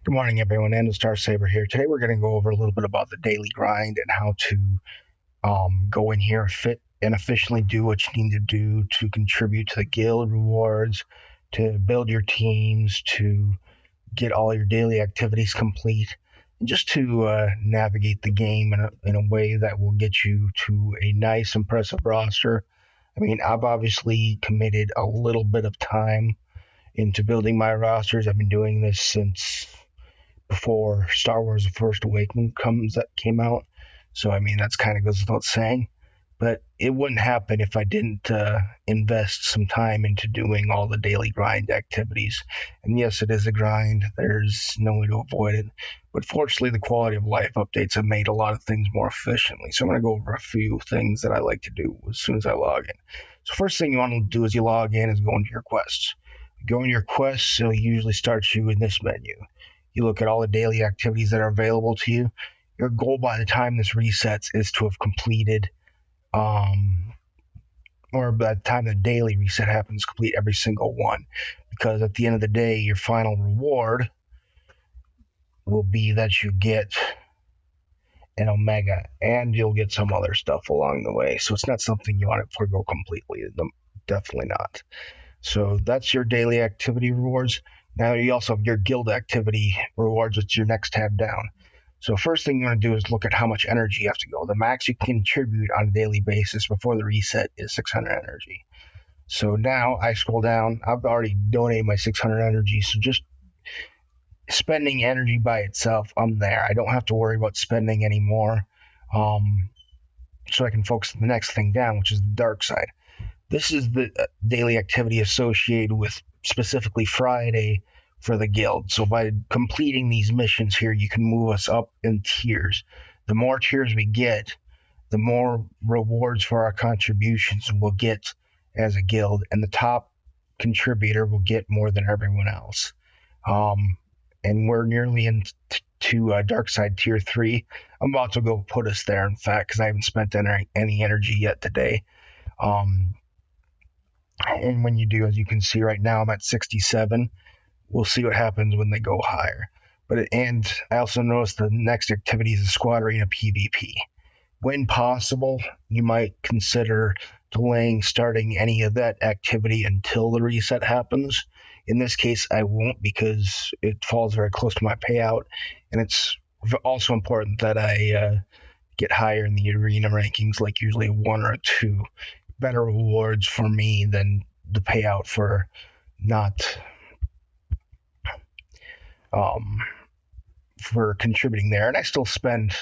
Good morning, everyone. And Star Saber here. Today, we're going to go over a little bit about the daily grind and how to go in here, fit and efficiently do what you need to do to contribute to the guild rewards, to build your teams, to get all your daily activities complete, and just to navigate the game in a way that will get you to a nice, impressive roster. I mean, I've obviously committed a little bit of time into building my rosters. I've been doing this since before Star Wars: The First Awakening came out. So I mean that's kind of goes without saying, but it wouldn't happen if I didn't invest some time into doing all the daily grind activities. And yes, it is a grind. There's no way to avoid it. But fortunately, the quality of life updates have made a lot of things more efficiently. So I'm going to go over a few things that I like to do as soon as I log in. So first thing you want to do as you log in is go into your quests. Go into your quests, it'll usually start you in this menu. You look at all the daily activities that are available to you. Your goal by the time this resets is to have completed, or by the time the daily reset happens, complete every single one. Because at the end of the day, your final reward will be that you get an Omega, and you'll get some other stuff along the way. So it's not something you want to forego completely. Definitely not. So that's your daily activity rewards. Now you also have your guild activity rewards, which is your next tab down. So first thing you want to do is look at how much energy you have to go. The max you can contribute on a daily basis before the reset is 600 energy. So now I scroll down. I've already donated my 600 energy. So just spending energy by itself, I'm there. I don't have to worry about spending anymore. So I can focus on the next thing down, which is the dark side. This is the daily activity associated with specifically Friday for the guild. So by completing these missions here, you can move us up in tiers. The more tiers we get, the more rewards for our contributions we'll get as a guild, and the top contributor will get more than everyone else. And we're nearly into Dark Side Tier 3. I'm about to go put us there, in fact, because I haven't spent any energy yet today. And when you do, as you can see right now, I'm at 67. We'll see what happens when they go higher. And I also noticed the next activity is a Squad Arena PvP. When possible, you might consider delaying starting any of that activity until the reset happens. In this case, I won't, because it falls very close to my payout, and it's also important that I get higher in the arena rankings, like usually 1 or 2. Better rewards for me than the payout for not for contributing there. And I still spend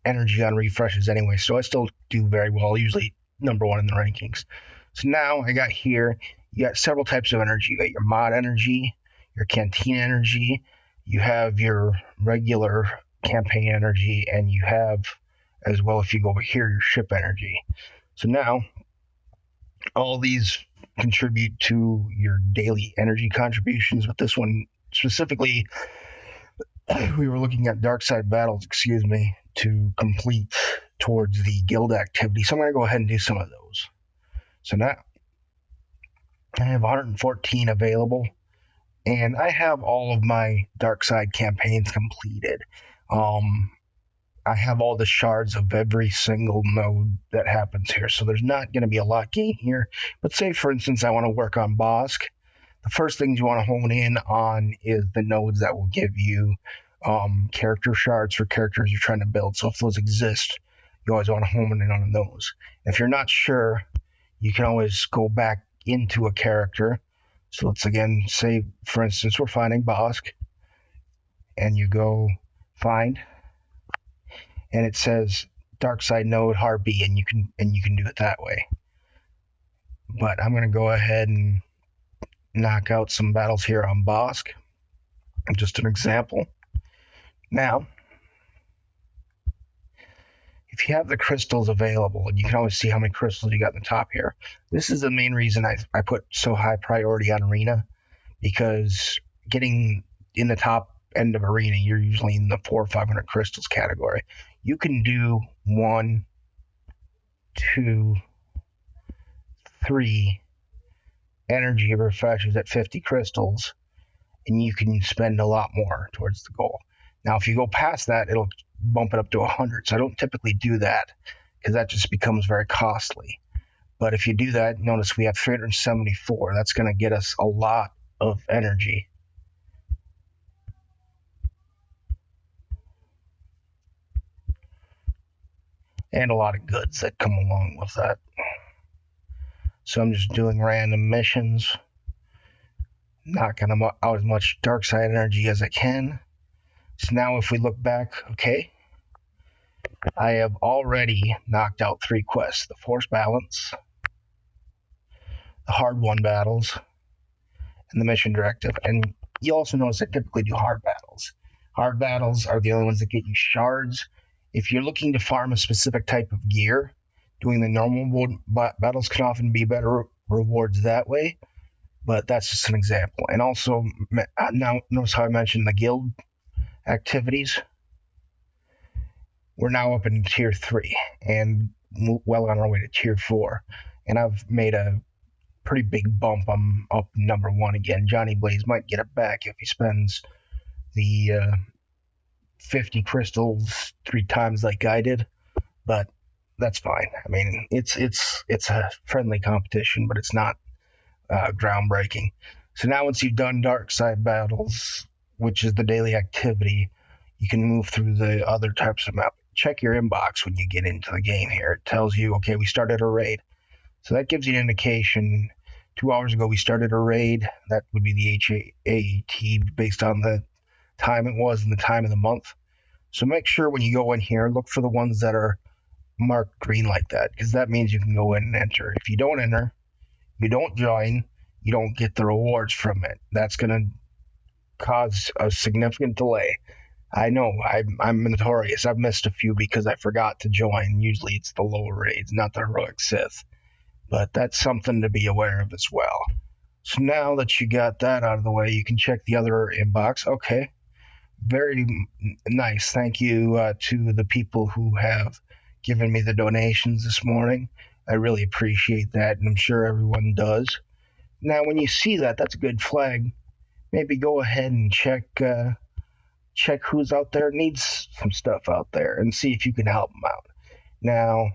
energy on refreshes anyway, so I still do very well, usually number 1 in the rankings. So now I got here, you got several types of energy. You got your mod energy, your canteen energy, you have your regular campaign energy, and you have as well, if you go over here, your ship energy. So now all these contribute to your daily energy contributions. With this one specifically, we were looking at dark side battles, to complete towards the guild activity. So I'm going to go ahead and do some of those. So now I have 114 available, and I have all of my dark side campaigns completed. I have all the shards of every single node that happens here, so there's not going to be a lot gained here. But say, for instance, I want to work on Bosk. The first things you want to hone in on is the nodes that will give you character shards for characters you're trying to build. So if those exist, you always want to hone in on those. If you're not sure, you can always go back into a character. So let's again say, for instance, we're finding Bosk, and you go find, and it says dark side node hard B, and you can do it that way. But I'm going to go ahead and knock out some battles here on Bosk. Just an example. Now, if you have the crystals available, and you can always see how many crystals you got in the top here. This is the main reason I put so high priority on Arena, because getting in the top end of Arena, you're usually in the 400 or 500 crystals category. You can do 1, 2, 3 energy refreshes at 50 crystals, and you can spend a lot more towards the goal. Now, if you go past that, it'll bump it up to 100. So I don't typically do that because that just becomes very costly. But if you do that, notice we have 374. That's going to get us a lot of energy. And a lot of goods that come along with that. So I'm just doing random missions, knocking out as much dark side energy as I can. So now if we look back, okay, I have already knocked out 3 quests: the Force Balance, the Hard Won battles, and the Mission Directive. And you also notice I typically do hard battles. Hard battles are the only ones that get you shards. If you're looking to farm a specific type of gear, doing the normal battles can often be better rewards that way, but that's just an example. And also, now notice how I mentioned the guild activities. We're now up in tier 3 and well on our way to tier 4, and I've made a pretty big bump. I'm up number 1 again. Johnny Blaze might get it back if he spends the 50 crystals 3 times like I did, but that's fine. I mean, it's a friendly competition, but it's not groundbreaking. So now once you've done dark side battles, which is the daily activity, you can move through the other types of map. Check your inbox when you get into the game here. It tells you, okay, we started a raid. So that gives you an indication. 2 hours ago, we started a raid. That would be the HAAT based on the time it was and the time of the month. So make sure when you go in here, look for the ones that are marked green like that, because that means you can go in and enter. If you don't enter, you don't join, you don't get the rewards from it. That's going to cause a significant delay. I know, I'm notorious. I've missed a few because I forgot to join. Usually it's the lower raids, not the heroic Sith. But that's something to be aware of as well. So now that you got that out of the way, you can check the other inbox. Okay, very nice. Thank you to the people who have given me the donations this morning. I really appreciate that, and I'm sure everyone does. Now, when you see that, that's a good flag. Maybe go ahead and check who's out there, needs some stuff out there, and see if you can help them out. Now,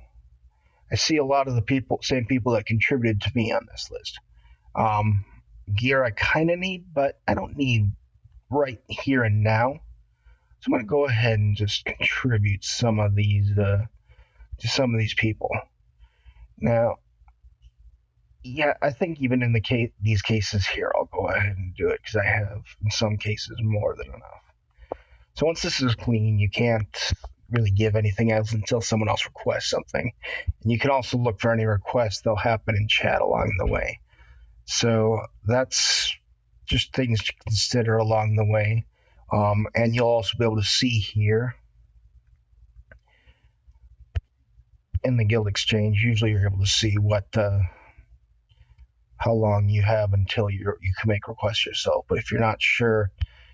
I see a lot of the same people that contributed to me on this list. Gear I kind of need, but I don't need right here and now. So I'm going to go ahead and just contribute some of these to some of these people. Now, yeah, I think even in these cases here, I'll go ahead and do it because I have, in some cases, more than enough. So once this is clean, you can't really give anything else until someone else requests something. And you can also look for any requests. They'll happen in chat along the way. So that's just things to consider along the way. And you'll also be able to see here in the guild exchange, usually you're able to see what how long you have until you can make requests yourself. But if you're not sure,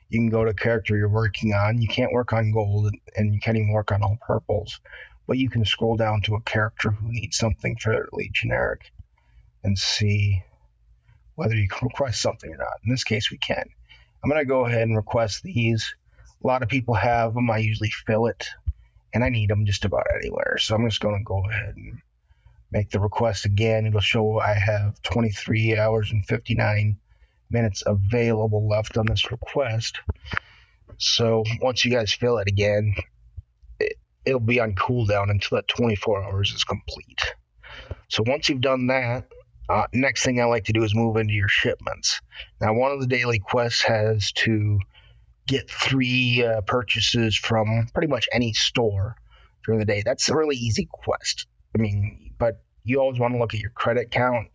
you can go to character you're working on. You can't work on gold, and you can't even work on all purples. But you can scroll down to a character who needs something fairly generic and see whether you can request something or not. In this case, we can. I'm going to go ahead and request these. A lot of people have them. I usually fill it, and I need them just about anywhere. So I'm just going to go ahead and make the request again. It'll show I have 23 hours and 59 minutes available left on this request. So once you guys fill it again, it'll be on cooldown until that 24 hours is complete. So once you've done that, next thing I like to do is move into your shipments. Now, one of the daily quests has to get 3 purchases from pretty much any store during the day. That's a really easy quest. I mean, but you always want to look at your credit count,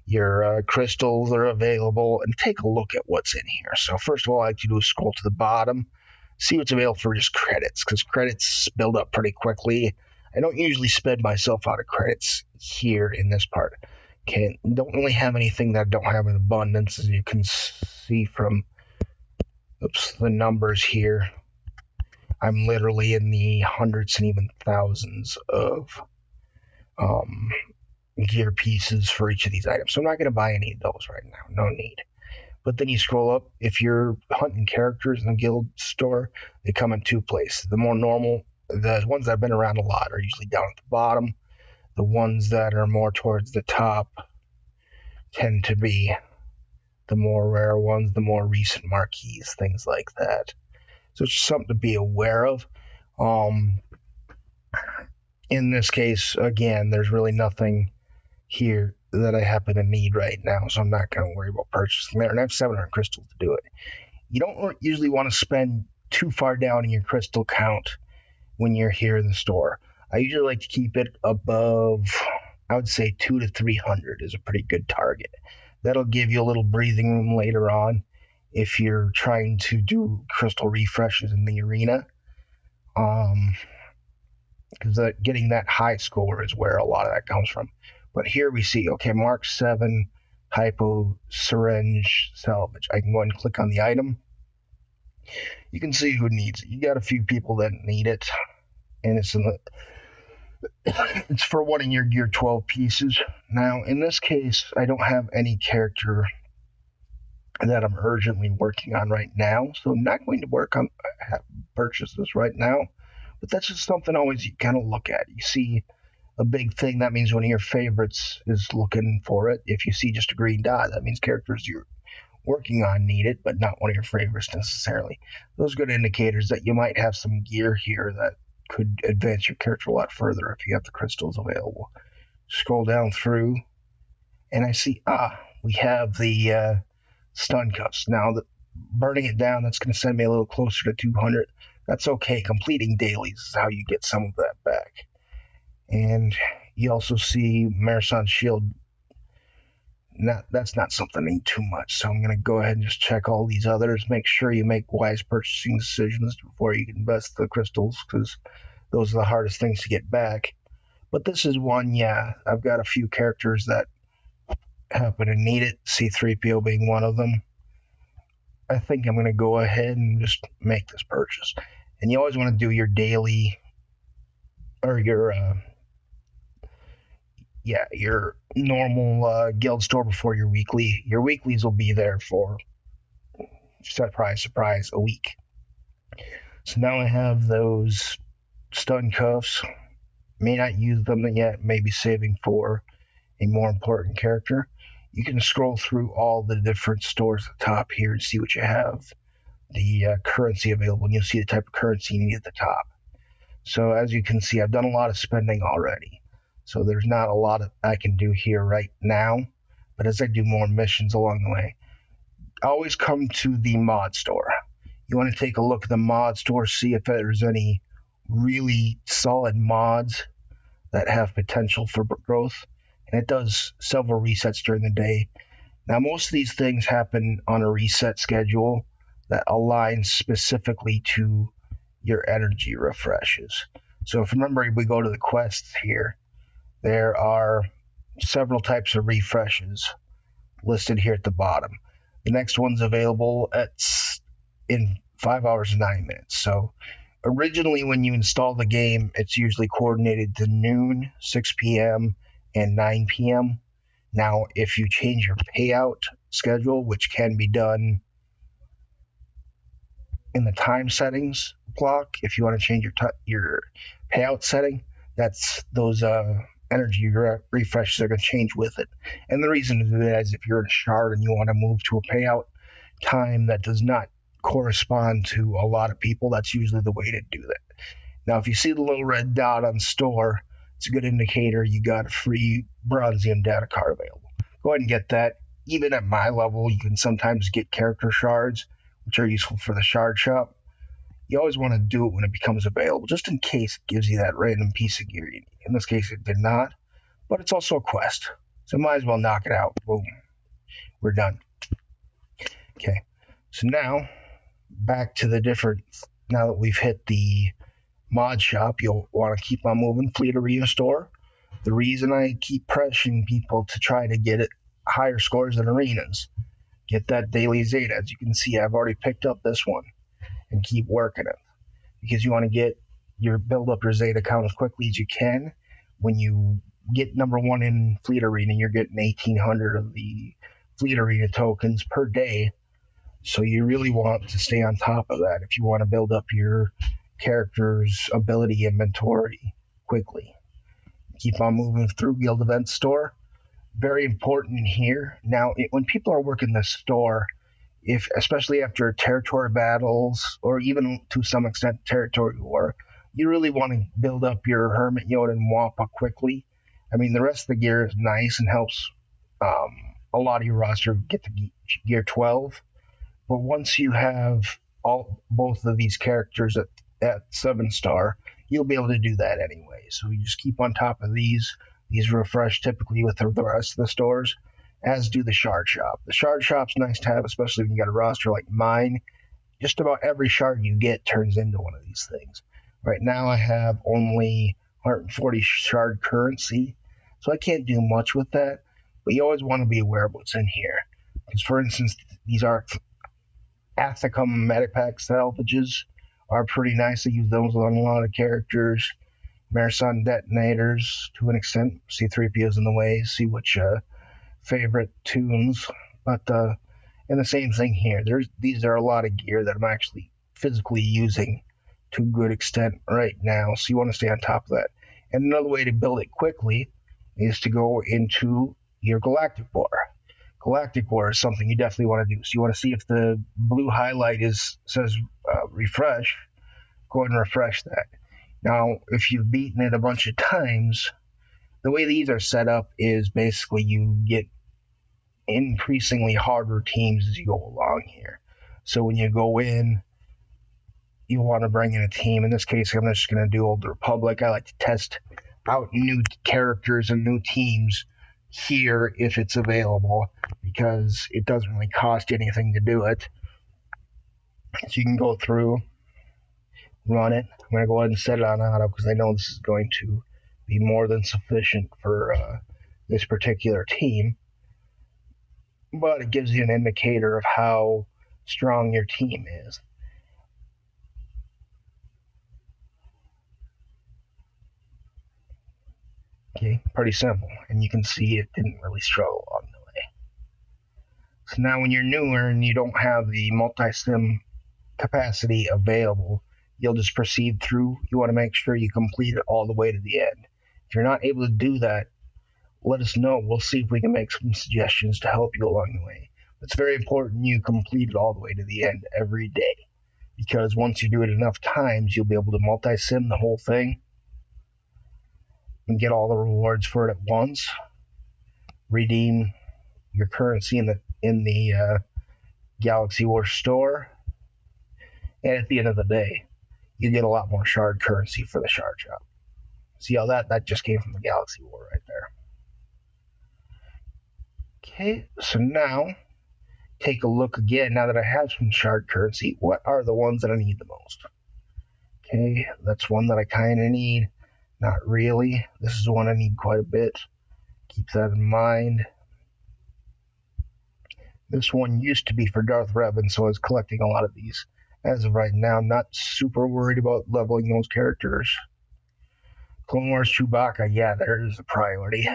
your crystals that are available, and take a look at what's in here. So first of all, I like to do is scroll to the bottom, see what's available for just credits, because credits build up pretty quickly. I don't usually spend myself out of credits here in this part. Okay, don't really have anything that I don't have in abundance, as you can see from the numbers here. I'm literally in the hundreds and even thousands of gear pieces for each of these items. So I'm not going to buy any of those right now. No need. But then you scroll up, if you're hunting characters in the guild store, they come in two places. The more normal, the ones that have been around a lot are usually down at the bottom. The ones that are more towards the top tend to be the more rare ones, the more recent marquees, things like that. So it's just something to be aware of. Um, in this case, again, there's really nothing here that I happen to need right now, so I'm not going to worry about purchasing there. And I have 700 crystals to do it. You don't usually want to spend too far down in your crystal count when you're here in the store. I usually like to keep it above, I would say 2 to 300 is a pretty good target. That'll give you a little breathing room later on if you're trying to do crystal refreshes in the arena. Because getting that high score is where a lot of that comes from. But here we see, okay, Mark 7 hypo syringe salvage. I can go ahead and click on the item. You can see who needs it. You got a few people that need it, and it's it's for one of your Gear 12 pieces. Now, in this case, I don't have any character that I'm urgently working on right now, so I'm not going to purchase this right now. But that's just something always you kind of look at. You see a big thing, that means one of your favorites is looking for it. If you see just a green dot, that means characters you're working on need it, but not one of your favorites necessarily. Those are good indicators that you might have some gear here that could advance your character a lot further if you have the crystals available. Scroll down through, and I see, we have the stun cuffs. Now, burning it down, that's going to send me a little closer to 200. That's okay. Completing dailies is how you get some of that back. And you also see Marison's shield. That's not something I need too much, so I'm going to go ahead and just check all these others. Make sure you make wise purchasing decisions before you invest the crystals, because those are the hardest things to get back. But this is one, I've got a few characters that happen to need it, C-3PO being one of them. I think I'm going to go ahead and just make this purchase. And you always want to do your daily, or your normal guild store before your weekly. Your weeklies will be there for, surprise, a week. So now I have those stun cuffs. May not use them yet, maybe saving for a more important character. You can scroll through all the different stores at the top here and see what you have, the currency available, and you'll see the type of currency you need at the top. So as you can see, I've done a lot of spending already. So there's not a lot I can do here right now, but as I do more missions along the way, always come to the mod store. You want to take a look at the mod store, see if there's any really solid mods that have potential for growth, and it does several resets during the day. Now, most of these things happen on a reset schedule that aligns specifically to your energy refreshes. So if remember, we go to the quests here, there are several types of refreshes listed here at the bottom. The next one's available in 5 hours and 9 minutes. So originally when you install the game, it's usually coordinated to noon, 6 p.m., and 9 p.m. Now, if you change your payout schedule, which can be done in the time settings block, if you want to change your payout setting, that's those energy refreshes are going to change with it. And the reason to do that is if you're in a shard and you want to move to a payout time that does not correspond to a lot of people, that's usually the way to do that. Now, if you see the little red dot on store, it's a good indicator you got a free Bronzium data card available. Go ahead and get that. Even at my level, you can sometimes get character shards, which are useful for the shard shop. You always want to do it when it becomes available, just in case it gives you that random piece of gear you need. In this case, it did not, but it's also a quest, so might as well knock it out. Boom. We're done. Okay, so now, back to the now that we've hit the mod shop, you'll want to keep on moving. Fleet Arena Store. The reason I keep pressuring people to try to get it higher scores than arenas, get that daily Zeta. As you can see, I've already picked up this one, and keep working it, because you want to build up your Zeta count as quickly as you can. When you get number 1 in Fleet Arena, you're getting 1,800 of the fleet arena tokens per day. So you really want to stay on top of that if you want to build up your character's ability inventory quickly. Keep on moving through Guild Event Store. Very important here. Now, when people are working the store, if especially after territory battles or even to some extent territory war, you really want to build up your Hermit Yoda and Wampa quickly. I mean, the rest of the gear is nice and helps a lot of your roster get to gear 12. But once you have both of these characters at 7-star, you'll be able to do that anyway. So you just keep on top of these. These refresh typically with the rest of the stores, as do the shard shop. The shard shop's nice to have, especially when you got a roster like mine. Just about every shard you get turns into one of these things. Right now I have only 140 shard currency, so I can't do much with that. But you always want to be aware of what's in here. Because, for instance, these are Athicum Medipack salvages are pretty nice. I use those on a lot of characters. Marathon detonators to an extent. C3PO's in the way. See which favorite tunes. But and the same thing here. These are a lot of gear that I'm actually physically using to a good extent right now. So you want to stay on top of that. And another way to build it quickly is to go into your Galactic War. Galactic War is something you definitely want to do. So you want to see if the blue highlight says refresh. Go ahead and refresh that. Now, if you've beaten it a bunch of times, the way these are set up is basically you get increasingly harder teams as you go along here. So when you go in, you want to bring in a team. In this case, I'm just going to do Old Republic. I like to test out new characters and new teams here if it's available, because it doesn't really cost you anything to do it. So you can go through, run it. I'm going to go ahead and set it on auto because I know this is going to be more than sufficient for this particular team. But it gives you an indicator of how strong your team is. Okay, pretty simple. And you can see it didn't really struggle along the way. So now when you're newer and you don't have the multi-sim capacity available, you'll just proceed through. You want to make sure you complete it all the way to the end. If you're not able to do that, let us know. We'll see if we can make some suggestions to help you along the way. It's very important you complete it all the way to the end every day, because once you do it enough times, you'll be able to multi-sim the whole thing and get all the rewards for it at once. Redeem your currency in the Galaxy War store, and at the end of the day, you get a lot more shard currency for the shard shop. See how that just came from the Galaxy War right there. Okay, so now take a look again. Now that I have some shard currency, what are the ones that I need the most? Okay, that's one that I kind of need. Not really. This is one I need quite a bit. Keep that in mind. This one used to be for Darth Revan, so I was collecting a lot of these. As of right now, I'm not super worried about leveling those characters. Clone Wars Chewbacca, yeah, there is a priority.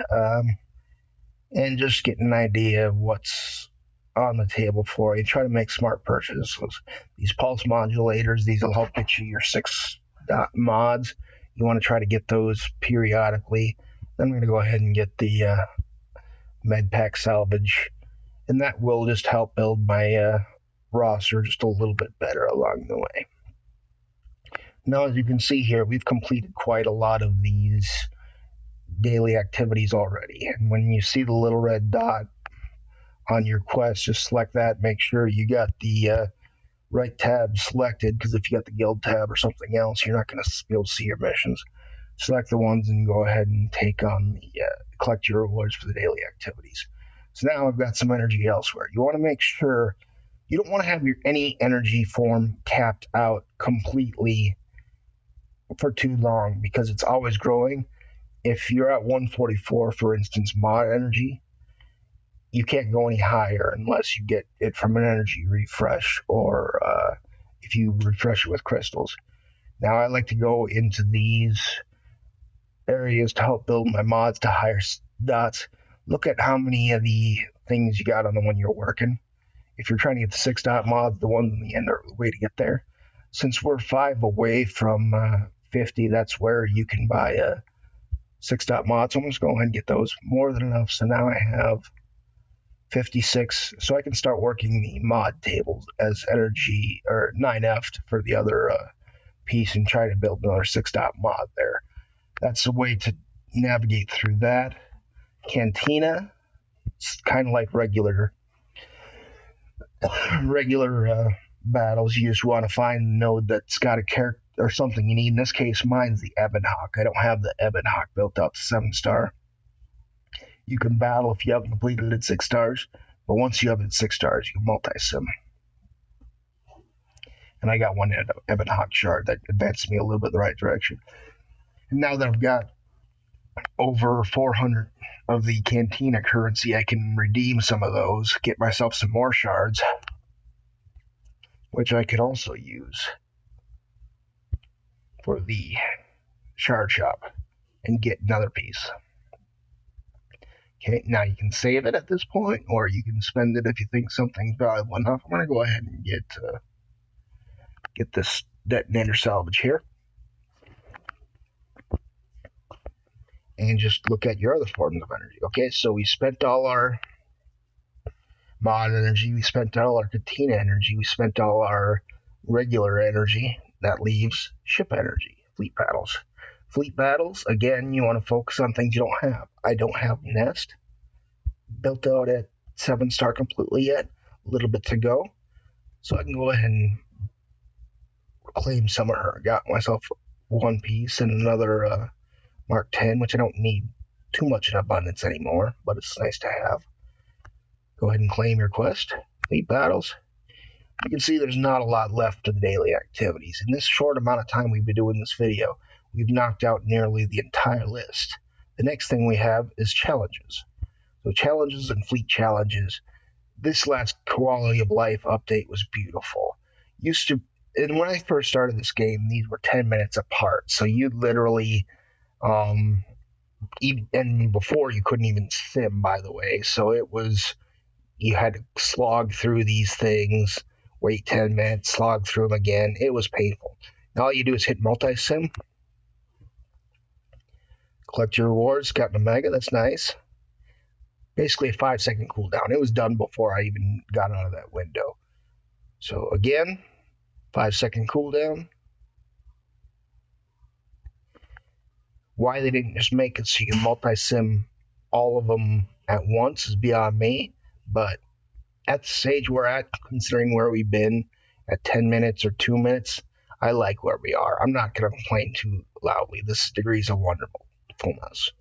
And just get an idea of what's on the table for you. Try to make smart purchases. These pulse modulators, these will help get you your 6 mods. You want to try to get those periodically. Then I'm going to go ahead and get the med pack salvage, and that will just help build my roster just a little bit better along the way. Now, as you can see here, we've completed quite a lot of these daily activities already, and when you see the little red dot on your quest, just select that. Make sure you got the right tab selected, because if you got the guild tab or something else, you're not going to be able to see your missions. Select the ones and go ahead and take on the collect your rewards for the daily activities. So now I've got some energy elsewhere. You want to make sure you don't want to have any energy form capped out completely for too long, because it's always growing. If you're at 144, for instance, mod energy, you can't go any higher unless you get it from an energy refresh, or if you refresh it with crystals. Now I like to go into these areas to help build my mods to higher dots. Look at how many of the things you got on the one you're working. If you're trying to get the 6 dot mods, the ones in the end are the way to get there. Since we're 5 away from 50, that's where you can buy a 6 dot mod. So I'm just going to go ahead and get those. More than enough. So now I have 56. So I can start working the mod tables as energy or 9F for the other piece and try to build another 6 dot mod there. That's a way to navigate through that. Cantina, it's kind of like regular battles. You just want to find a node that's got a character or something you need. In this case, mine's the Ebon Hawk. I don't have the Ebon Hawk built up to 7-star. You can battle if you haven't completed it at 6 stars, but once you have it at 6 stars, you can multi-sim. And I got one Ebon Hawk shard that advanced me a little bit in the right direction. And now that I've got over 400 of the Cantina currency, I can redeem some of those, get myself some more shards, which I could also use for the shard shop and get another piece. Okay, now you can save it at this point, or you can spend it if you think something's valuable enough. I'm going to go ahead and get this detonator salvage here. And just look at your other forms of energy. Okay, so we spent all our mod energy, we spent all our Cantina energy, we spent all our regular energy. That leaves ship energy, fleet battles. Fleet battles, again, you want to focus on things you don't have. I don't have Nest built out at 7-star completely yet. A little bit to go. So I can go ahead and claim some of her. Got myself one piece and another Mark 10, which I don't need too much in abundance anymore, but it's nice to have. Go ahead and claim your quest. Fleet battles. You can see there's not a lot left of the daily activities. In this short amount of time we've been doing this video, we've knocked out nearly the entire list. The next thing we have is challenges. So challenges and fleet challenges. This last quality of life update was beautiful. And when I first started this game, these were 10 minutes apart. So you'd literally, and before you couldn't even sim, by the way. So you had to slog through these things, wait 10 minutes, slog through them again. It was painful. Now all you do is hit multi-sim. Collect your rewards. Got an Omega. That's nice. Basically a 5-second cooldown. It was done before I even got out of that window. So again, 5-second cooldown. Why they didn't just make it so you can multi-sim all of them at once is beyond me. But at the stage we're at, considering where we've been at 10 minutes or 2 minutes, I like where we are. I'm not going to complain too loudly. This is degrees of wonderfulness.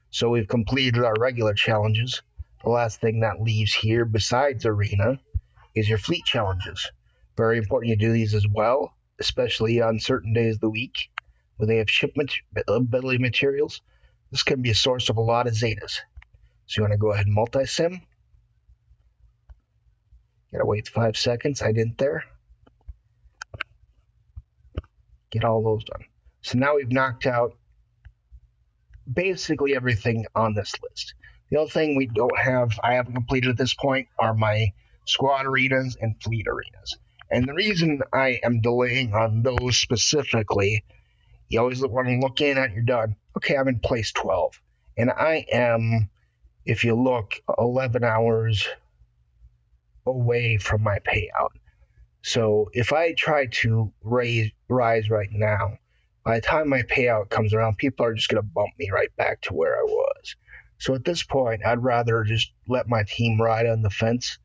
So we've completed our regular challenges. The last thing that leaves here, besides Arena, is your fleet challenges. Very important you do these as well, especially on certain days of the week when they have shipment ability materials. This can be a source of a lot of Zetas. So you want to go ahead and multi-sim. Gotta wait 5 seconds. I didn't there. Get all those done. So now we've knocked out basically everything on this list. The only thing I haven't completed at this point are my squad arenas and fleet arenas. And the reason I am delaying on those specifically, you always want to look in at you're done. Okay, I'm in place 12. And I am, if you look, 11 hours away from my payout. So if I try to rise right now, by the time my payout comes around, people are just going to bump me right back to where I was. So at this point, I'd rather just let my team ride on the fence.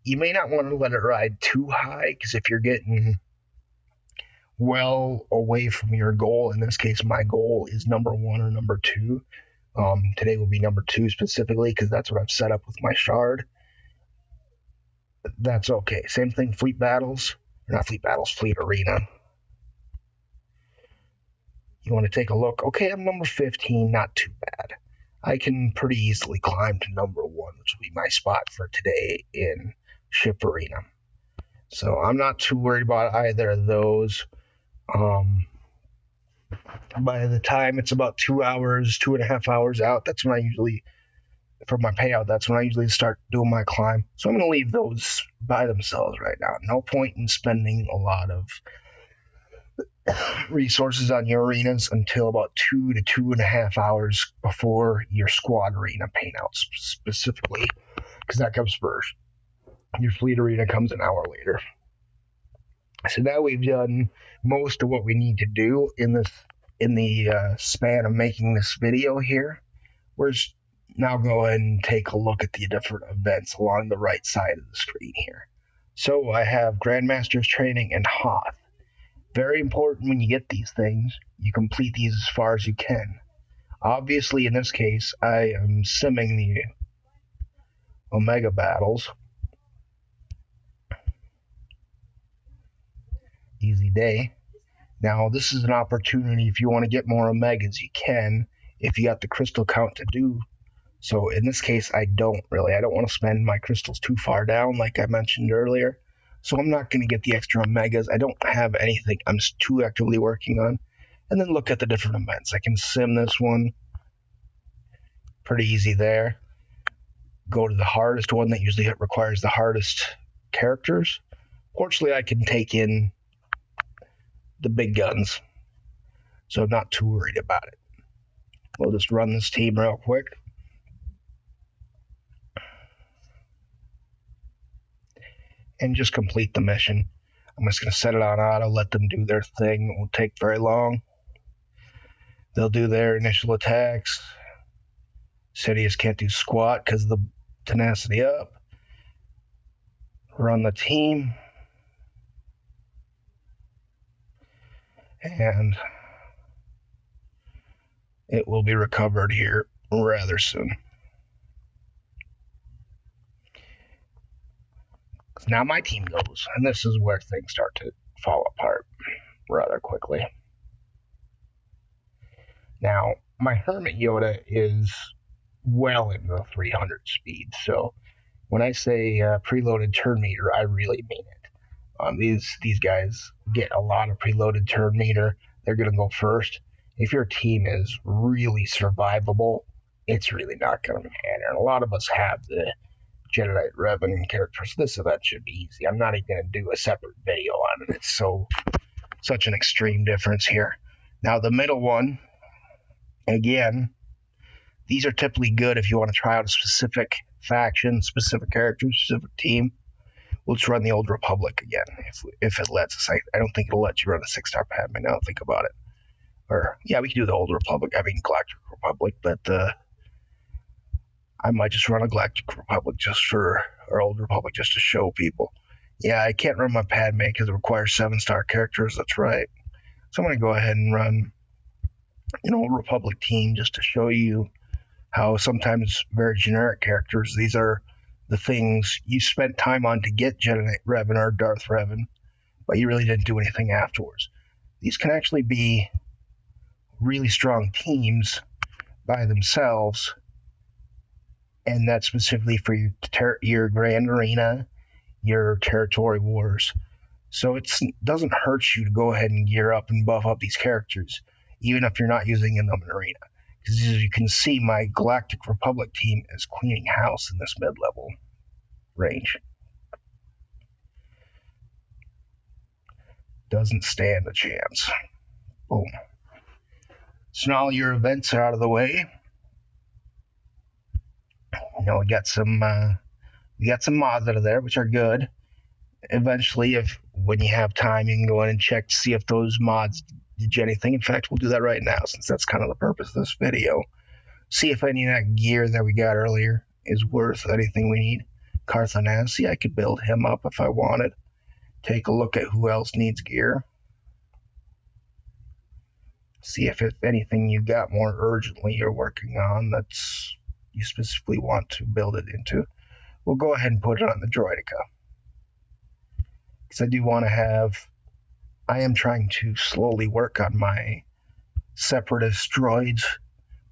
You may not want to let it ride too high, because if you're getting well away from your goal, in this case, my goal is number 1 or number 2. Today will be number 2 specifically, because that's what I've set up with my shard. That's okay. Same thing, fleet arena. You want to take a look. Okay, I'm number 15, not too bad. I can pretty easily climb to number 1, which will be my spot for today in Ship Arena. So I'm not too worried about either of those. By the time it's about 2 hours, 2.5 hours out, that's when I usually for my payout, that's when I usually start doing my climb. So I'm going to leave those by themselves right now. No point in spending a lot of resources on your arenas until about 2 to 2.5 hours before your squad arena payout specifically, because that comes first. Your fleet arena comes an hour later. So now we've done most of what we need to do in the span of making this video here. We're now go ahead and take a look at the different events along the right side of the screen here. So I have Grandmaster's Training and Hoth. Very important when you get these things, you complete these as far as you can. Obviously, in this case, I am simming the Omega battles. Easy day. Now, this is an opportunity if you want to get more Omegas, you can, if you got the crystal count to do. So in this case, I don't want to spend my crystals too far down, like I mentioned earlier. So I'm not going to get the extra Omegas. I don't have anything I'm too actively working on. And then look at the different events. I can sim this one. Pretty easy there. Go to the hardest one that usually requires the hardest characters. Fortunately, I can take in the big guns. So I'm not too worried about it. We'll just run this team real quick. And just complete the mission. I'm just going to set it on auto, let them do their thing. It won't take very long. They'll do their initial attacks. Sidious can't do squat because of the tenacity up. Run the team. And it will be recovered here rather soon. Now my team goes, and this is where things start to fall apart rather quickly. Now, my Hermit Yoda is well into the 300 speed, so when I say preloaded turn meter, I really mean it. These guys get a lot of preloaded turn meter. They're going to go first. If your team is really survivable, it's really not going to matter. And a lot of us have the Jedi Revan characters. This event should be easy. I'm not even going to do a separate video on it. It's such an extreme difference here. Now the middle one, again, these are typically good if you want to try out a specific faction, specific character, specific team. We'll just run the Old Republic again if it lets us. I don't think it'll let you run a 6-star Padme now. Think about it. Or yeah, we can do the Old Republic. I mean Galactic Republic, but I might just run a Galactic Republic or Old Republic just to show people. Yeah, I can't run my Padme because it requires 7-star characters. That's right. So I'm going to go ahead and run an Old Republic team just to show you how sometimes very generic characters, these are the things you spent time on to get Jedi Revan or Darth Revan, but you really didn't do anything afterwards. These can actually be really strong teams by themselves, and that's specifically for your Grand Arena, your Territory Wars. So it doesn't hurt you to go ahead and gear up and buff up these characters, even if you're not using them in Arena. Because as you can see, my Galactic Republic team is cleaning house in this mid-level range. Doesn't stand a chance. Boom. So now your events are out of the way. We got some mods out of there, which are good. Eventually, when you have time, you can go in and check to see if those mods did you anything. In fact, we'll do that right now, since that's kind of the purpose of this video. See if any of that gear that we got earlier is worth anything we need. Carthanasi, I could build him up if I wanted. Take a look at who else needs gear. See if anything you got more urgently you're working on that's you specifically want to build it into. We'll go ahead and put it on the Droideka. Because I do want to have... I am trying to slowly work on my Separatist droids.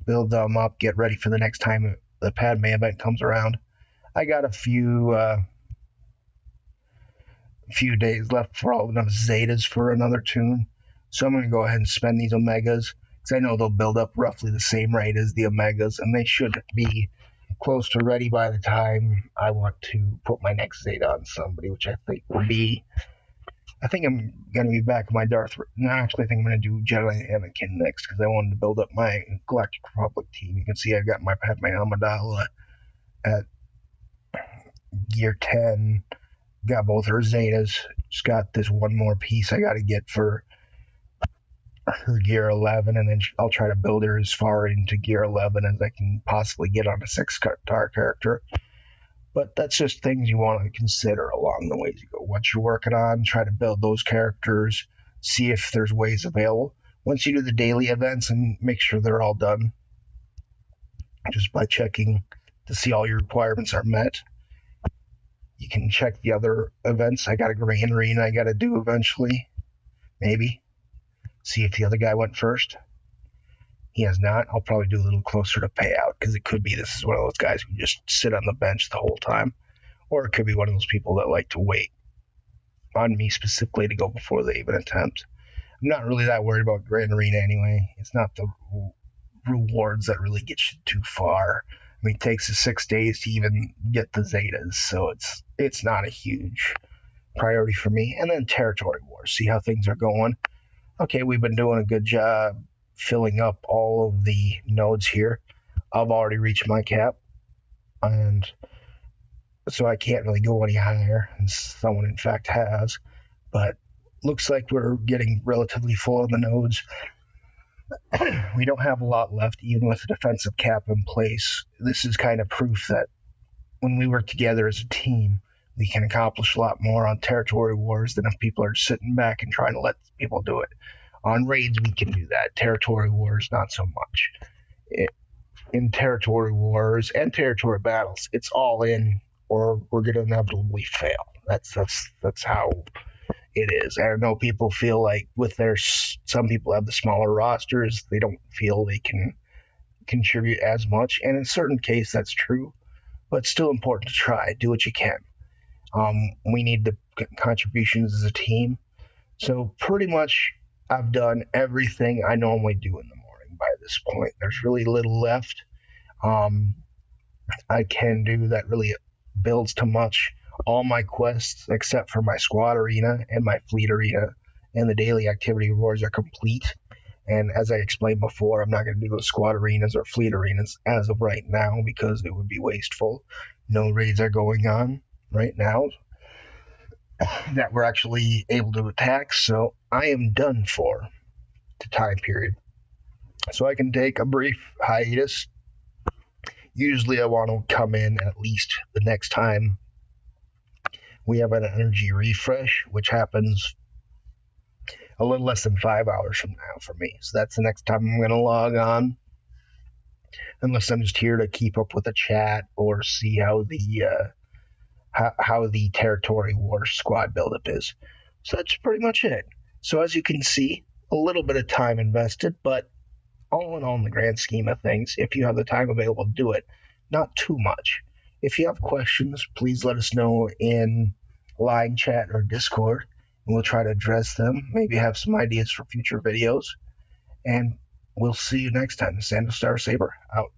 Build them up, get ready for the next time the Padme event comes around. I got a few days left for all enough Zetas for another tune. So I'm going to go ahead and spend these Omegas, because I know they'll build up roughly the same rate as the Omegas, and they should be close to ready by the time I want to put my next Zeta on somebody, which I think will be. I think I'm gonna be back in my Darth. No, actually, I think I'm gonna do Jedi Anakin next because I wanted to build up my Galactic Republic team. You can see I have my Amidala at gear 10. Got both her Zetas. Just got this one more piece I got to get for her gear 11, and then I'll try to build her as far into gear 11 as I can possibly get on a 6-star character. But that's just things you want to consider along the way as you go. What you're working on, try to build those characters, see if there's ways available. Once you do the daily events, and make sure they're all done, just by checking to see all your requirements are met. You can check the other events. I got a Grand Arena I got to do eventually, maybe. See if the other guy went first. He has not. I'll probably do a little closer to payout because it could be this is one of those guys who just sit on the bench the whole time. Or it could be one of those people that like to wait on me specifically to go before they even attempt. I'm not really that worried about Grand Arena anyway. It's not the rewards that really get you too far. I mean, it takes us 6 days to even get the Zetas, so it's not a huge priority for me. And then territory wars, see how things are going. Okay, we've been doing a good job filling up all of the nodes here. I've already reached my cap, and so I can't really go any higher, and someone in fact has. But looks like we're getting relatively full on the nodes. We don't have a lot left, even with the defensive cap in place. This is kind of proof that when we work together as a team, we can accomplish a lot more on territory wars than if people are sitting back and trying to let people do it. On raids, we can do that. Territory wars, not so much. In territory wars and territory battles, it's all in, or we're going to inevitably fail. That's how it is. I know people feel like some people have the smaller rosters, they don't feel they can contribute as much, and in certain cases that's true, but it's still important to try. Do what you can. We need the contributions as a team. So pretty much I've done everything I normally do in the morning by this point. There's really little left I can do that really builds to much. All my quests, except for my squad arena and my fleet arena and the daily activity rewards, are complete. And as I explained before, I'm not going to do those squad arenas or fleet arenas as of right now because it would be wasteful. No raids are going on right now that we're actually able to attack, so I am done for the time period. So I can take a brief hiatus. Usually I want to come in at least the next time we have an energy refresh, which happens a little less than 5 hours from now for me. So that's the next time I'm going to log on, unless I'm just here to keep up with the chat or see how the territory war squad buildup is. So that's pretty much it. So as you can see, a little bit of time invested, but all in all, in the grand scheme of things, if you have the time available to do it, not too much. If you have questions, please let us know in line chat or Discord, and we'll try to address them, maybe have some ideas for future videos, and we'll see you next time. Sandal Star Saber, out.